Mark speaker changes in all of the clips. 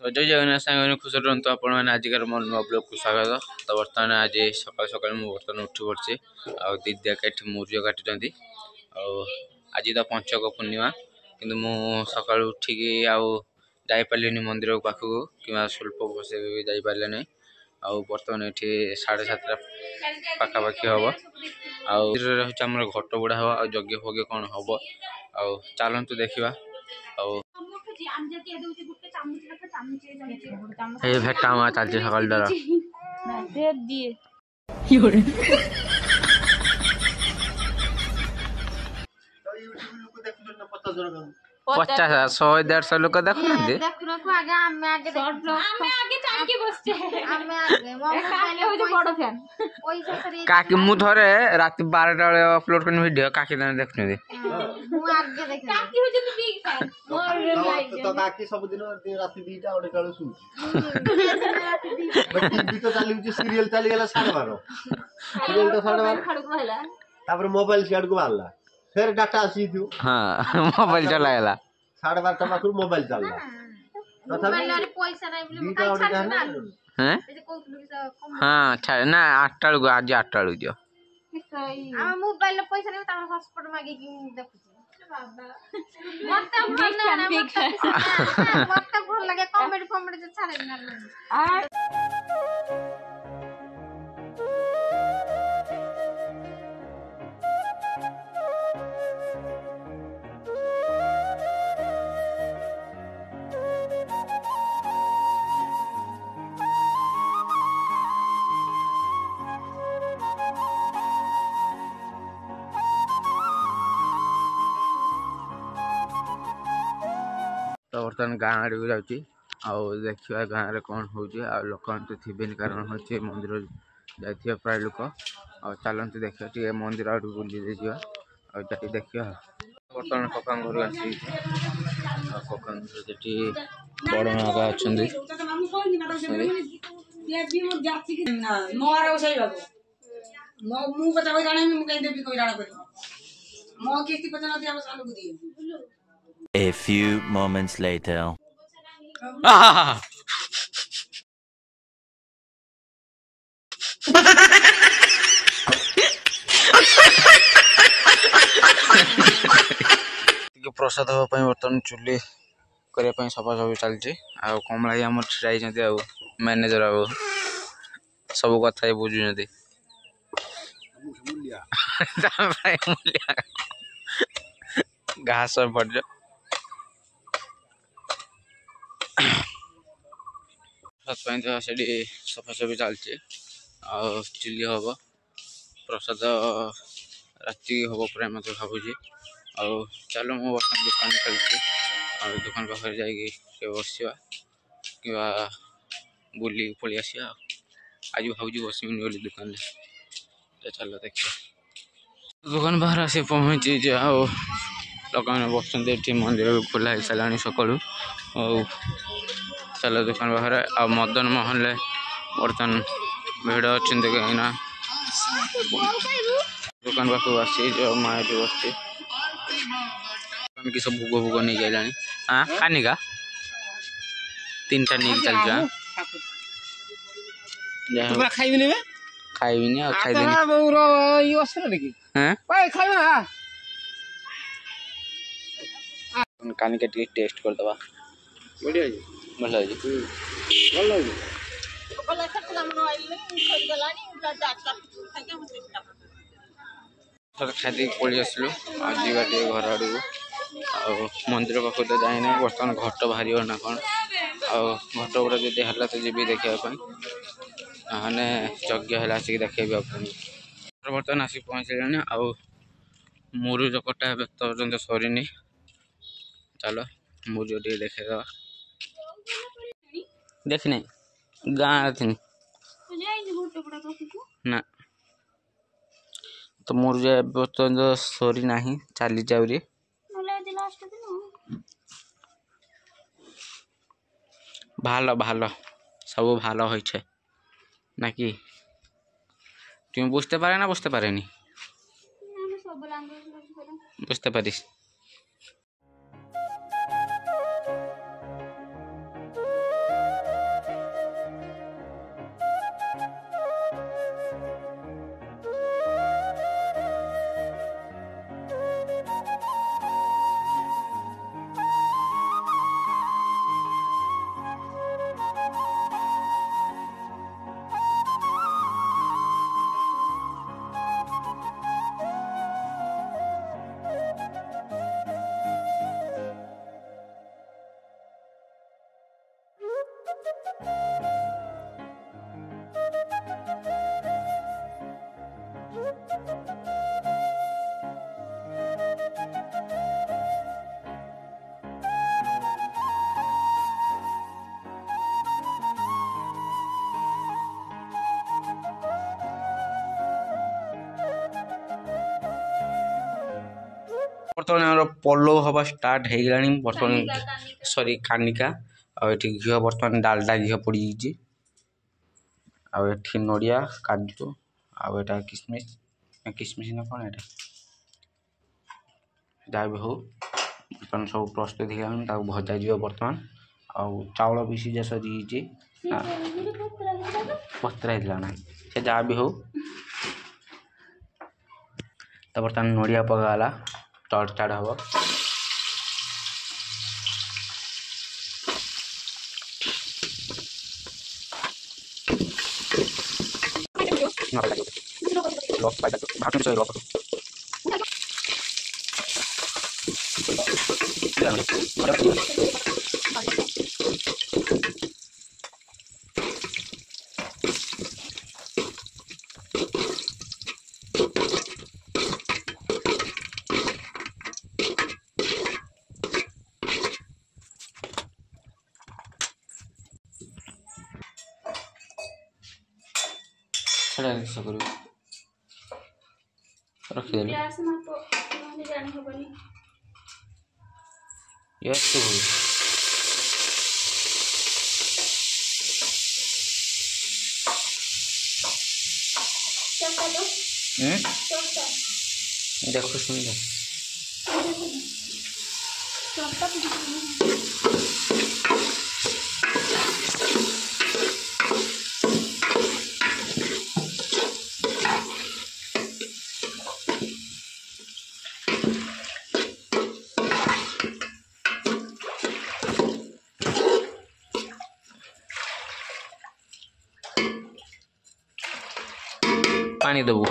Speaker 1: तो जय जगन्नाथ सागर खुश रुहतु आपण मैंने आजिकार मोर नुआ ब्लॉग को स्वागत। तो बर्तमान आज सकाल सकाल मुझे बर्तमान उठी पड़ी दीदी के मुर्ज काटुच्च आज तो पंचक पूर्णिमा कि सका उठिकी आईपारे मंदिर पाखक कि स्वल्प बस जापारे ना बर्तमान ये 7:30 पाखापाखि हम आम घट बुड़ा हम यज्ञ फज्ञ कौन हम चलतु देखा भेटा हुआ चलती सकाल द्वारा 50 100 150 लोक देखुना काकी मु थरे रात 12टा बेले अपलोड करनी वीडियो काकी तने देखुनी
Speaker 2: तो काकी सब दिन रात 2टा 2:00 काल सु टीवी तो चालू सीरियल चली गेला 12:30 सीरियल तो 12:30 तापर मोबाइल सियाड को बाहरला फिर डाटा आसी थी
Speaker 1: हां मोबाइल चलायला
Speaker 2: 12:30 पाखु मोबाइल चलला
Speaker 3: मोबाइल रे पैसा नै बोले काई छाड़ ना
Speaker 1: हैं
Speaker 3: ए जे कहतलु कि
Speaker 1: हां छाड़ ना 8टा बेलू आज 8टा बेलू दियो
Speaker 3: आ मोबाइल रे पैसा नै तार हॉटस्पॉट मागे कि देखुछी बाबा मत भल ना मत भल लगे कमेंट जे छाड़े ना
Speaker 1: तो बर्तमान गाँ आड़े को जाऊँगी देखा गाँव में कौन हो लोक तो थे कारण हूँ मंदिर जाइए प्राय लोक चलते देखिए मंदिर आड़ बुले देखिए बर्तमान कका घर आसी कका बड़ माँ अच्छा
Speaker 4: A few moments later.
Speaker 1: प्रसाद हाँपाई बर्तमान चुली करने सफा सफी चलती कमला आम छाई मैनेजर सब कथा बुझुं घास पड़ से सफा सफी चलती चुली हम प्रसाद राति हम प्राय मत भावुँ चलो मो बर्तमान दुकान चलती दुकान पाखे जाइए बसा कि बुली पलि आसा आज भावुँ बसमिनी बोली दुकान चलो देखिए दुकान बाहर आसी पहुँची लोक मैंने बस मंदिर भी खोला हो सारा सका चलो दुकान बाहर आ मदन मोहन बर्तमान भिड़ अच्छे कहीं दुकान पाखक आसी जो माँ बस कि सब भोग भोग नहीं गला हाँ कानिका 3टा नहीं चल खाइबी कानिका टेस्ट करदबा बढ़िया खादी पलि आसलु जीवा घर आड़ मंदिर पाख तो जाना बर्तमान घट बाहर ना कौन घट गुड़ा जदि है तो जी देखापी ना यज्ञ है आसिक देखे बर्तमान आसिक पहुँचल मुरुज कटा पर्यटन सरीनी चलो मुरुज टे देखेदवा देखने गाँव थी ना तो मुरुज बर्तमान सरी ना चली जाऊरी भालो भालो सब भालो होइछे ना कि तुम बुझते पारे ना बुझते पारेनी बुझते पारिस बर्तमान आम पलो हवा स्टार्ट हो गला बर्तमान सॉरी कानिका आठ घी बर्तमान डालडा घी पड़ी आठी नड़िया काजू आटा किसमिश किसमिश ना कौन एटा जहाँ भी हो बर्तमान सब प्रस्तुत हो भजा जी बर्तमान आउ चाउल भी सीझा सरी पतरा ना से जहाँ भी हो तो बर्तमान नड़िया पकाला चढ़ चाड़ हम रखिदेली यस तो देखो सुंदर पानी देबू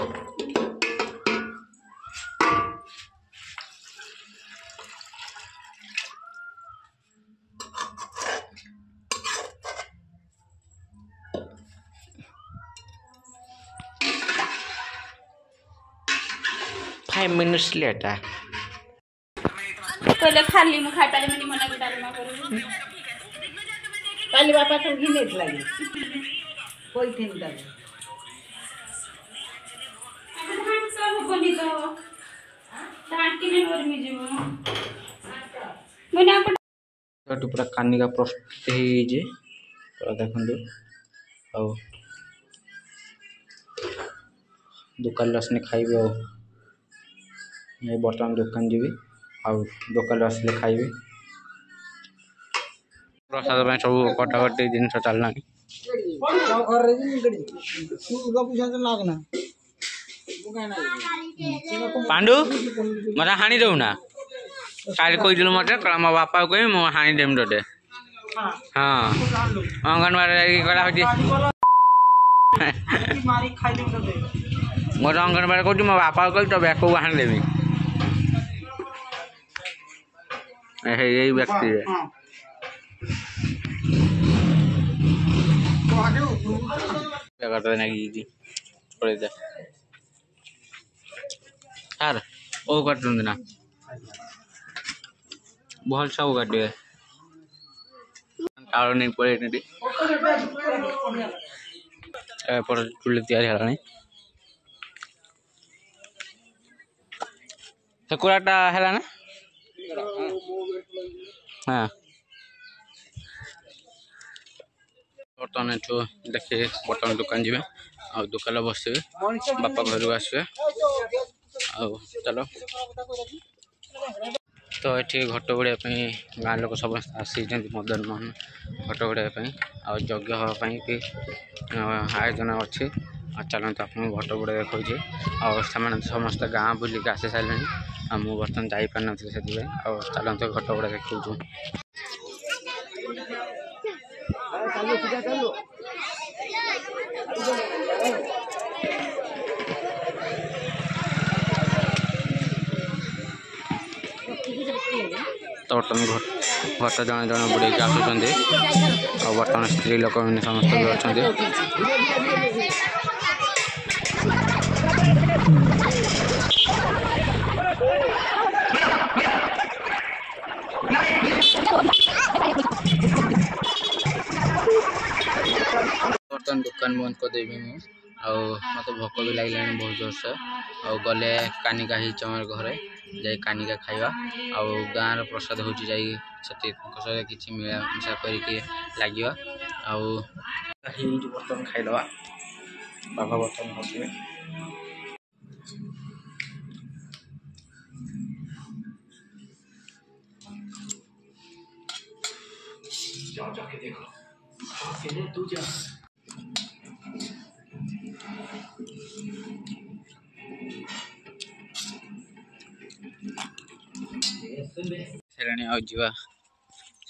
Speaker 1: फाइव मिनट्स लेटा
Speaker 5: पहले खाली मु खाइ पारे मनी मना डालमा करू
Speaker 6: काली बापा तो घिने लागे कोई थिन दे
Speaker 5: हम सब बनी तो टाटी में और में जीव मने आप
Speaker 1: तो पूरा कानिका प्रस्तुत है जे पूरा देखंदो आ दुकान आसने खाइबे ये बर्तमान दुकान जीवी आ दुकान आसले खाइबे प्रसाद में सब कटाकटी जिन चलना पांडु मत हाणी दऊ ना काल कही मत मो बापा कह मो हाणी देम तोते हाँ अंगनवाड़ी करा मोर अंगनवाड़ी कहूँ मो बापा कह तो बैग को हाणी देवी यही व्यक्ति है छोड़ दे यार ओ काटुंदी ना भल सब काटे काल नहीं पड़े चुली तैयारी से कुराटा है ना हाँ बर्तमान एठू देखे बर्तमान दुकान जी आ दुकान बसवे बापा घर को आसवे चलो तो ये घट गुड़ा गाँ लोक समस्त आसी मदन मोहन घट गुड़ा यज्ञ हाँपाई कि आयोजन अच्छे चलते आप घट गुड़ा देखा समस्त गाँ बुलिक आसी सारे मुझे बर्तमान जापार नी से चलते घट गुड़ा देखा तो बर्तमान घट जन जन बुड़े आसुँच और बर्तमान स्त्री लोक मैंने समस्त भी अच्छा बर्तमान दुकान बंद कर देवी मत भोक भी लगे बहुत जोर से गले कानिका ही आम घरे जा कानिका खाइबा गाँव प्रसाद हो किसी मिला मिशा करके लगे बर्तन खाईदवा बाबा बर्तन खाते जाके देखो तू जा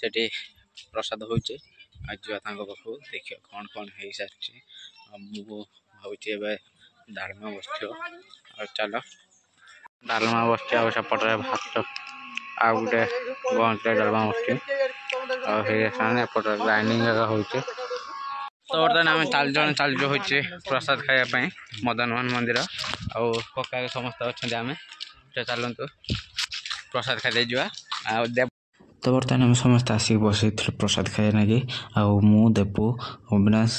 Speaker 1: से प्रसाद हो पाखु देखिए कौन कौन हो सारी मुझे डालमा बस चलो डालमा बस सेपटे भात आ गए गंटे डालमा बस ग्राइंडिंग हो तो बर्तमान आम चलचु हो प्रसाद खायापी मदन मोहन मंदिर आउ कका समस्त अच्छा आम चलतु प्रसाद खाई जा तो बर्तमान आम समस्त आसिक बसई प्रसाद खाया ना कि देपू अविनाश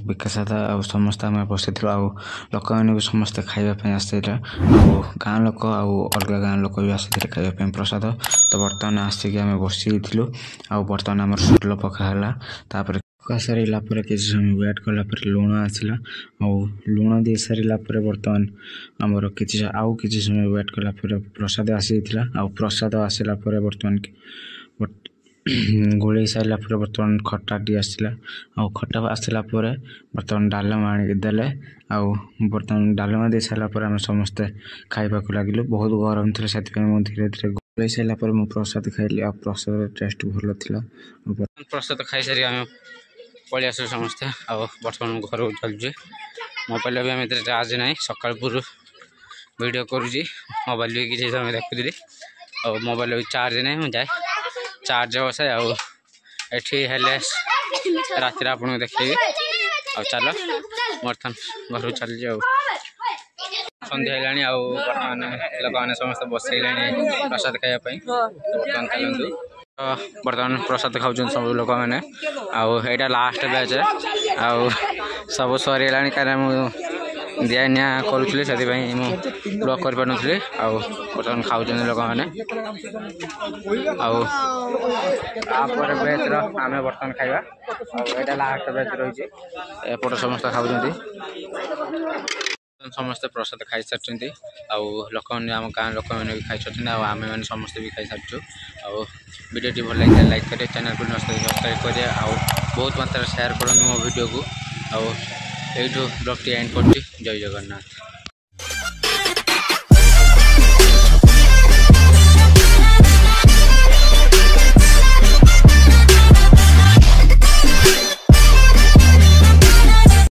Speaker 1: विकास दादा समस्त आम बसई लोक मैंने भी समस्ते खावाई आसते गाँ लोक अलग गाँ लोक भी आसते खावाई प्रसाद तो बर्तमान आसिक आम बसई बर्तमान आम सुल पकाला सारा किसी समय वेट कला लुण आसला लुण दे सारा बर्तमान आमर किसी समय वेट कला प्रसाद आसी प्रसाद आसला बर्तमान गोले सारा बर्तमान खटा टी आसला खटा आसला बर्तमान डालमा आनिदेले बर्तमान डालमा दे सारा आम समस्ते खाइबा लगिलु बहुत गरम थी से धीरे धीरे गोले सारा प्रसाद खाइली प्रसाद टेस्ट भल था प्रसाद खाई सारी आम पलि आस समस्ते बर्तमान घर को चलुचे मोबाइल भी आम चार्ज ना सका पूर्व वीडियो करुँची मोबाइल भी किसी समय देखुदी मोबाइल भी चार्ज ना मुझे चार्ज बसाए एठी राति आपको देखी चलो बर्तमान घर को चल सन्ध्या है बर्तमान लोक मैंने समस्त बसैले प्रसाद खायापी बर्तमान चलतु बर्तमान प्रसाद खाऊँ सब लोक मैंने आईटा लास्ट बैच सब सरीगला कहीं दिया निया करुँगी से ब्लॉक कर पारे बर्तमान खाऊँ लोक मैंने बैच आम बर्तमान खाइबा यहाँ लास्ट बैच रही एपट समस्त खाऊँ समस्ते प्रसाद खाई सारी लोक मैंने आम गाँव लोक मैंने भी खाई सारी आम मैंने समस्ते भी खाई सारी वीडियो भल लगे लाइक करें चैनल को सब्सक्राइब करें बहुत मात्रा शेयर करूँ मो वीडियो को यू ब्लॉग टी एंड कर जय जगन्नाथ।